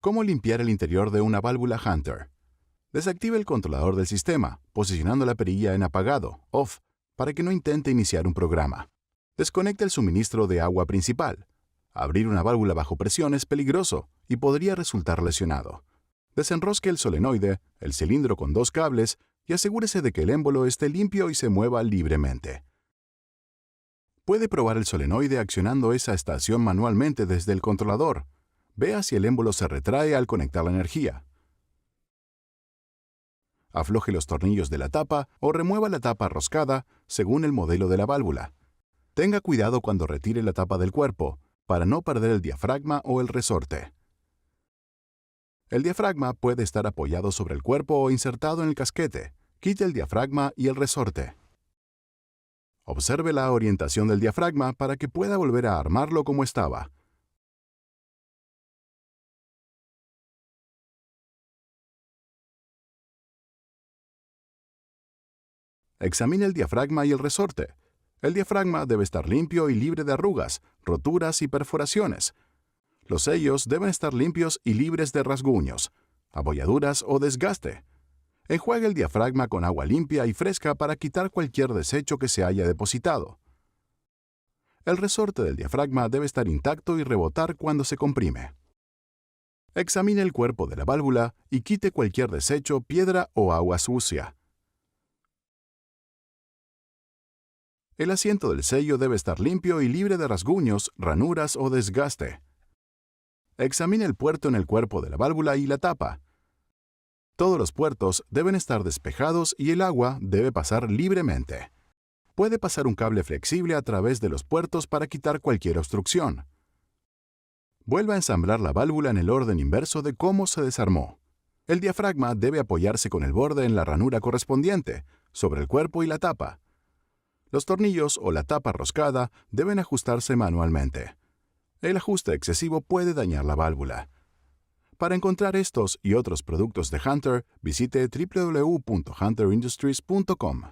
¿Cómo limpiar el interior de una válvula Hunter? Desactive el controlador del sistema, posicionando la perilla en apagado, off, para que no intente iniciar un programa. Desconecte el suministro de agua principal. Abrir una válvula bajo presión es peligroso y podría resultar lesionado. Desenrosque el solenoide, el cilindro con 2 cables, y asegúrese de que el émbolo esté limpio y se mueva libremente. Puede probar el solenoide accionando esa estación manualmente desde el controlador. Vea si el émbolo se retrae al conectar la energía. Afloje los tornillos de la tapa o remueva la tapa roscada según el modelo de la válvula. Tenga cuidado cuando retire la tapa del cuerpo, para no perder el diafragma o el resorte. El diafragma puede estar apoyado sobre el cuerpo o insertado en el casquete. Quite el diafragma y el resorte. Observe la orientación del diafragma para que pueda volver a armarlo como estaba. Examine el diafragma y el resorte. El diafragma debe estar limpio y libre de arrugas, roturas y perforaciones. Los sellos deben estar limpios y libres de rasguños, abolladuras o desgaste. Enjuague el diafragma con agua limpia y fresca para quitar cualquier desecho que se haya depositado. El resorte del diafragma debe estar intacto y rebotar cuando se comprime. Examine el cuerpo de la válvula y quite cualquier desecho, piedra o agua sucia. El asiento del sello debe estar limpio y libre de rasguños, ranuras o desgaste. Examine el puerto en el cuerpo de la válvula y la tapa. Todos los puertos deben estar despejados y el agua debe pasar libremente. Puede pasar un cable flexible a través de los puertos para quitar cualquier obstrucción. Vuelva a ensamblar la válvula en el orden inverso de cómo se desarmó. El diafragma debe apoyarse con el borde en la ranura correspondiente, sobre el cuerpo y la tapa. Los tornillos o la tapa roscada deben ajustarse manualmente. El ajuste excesivo puede dañar la válvula. Para encontrar estos y otros productos de Hunter, visite www.hunterindustries.com.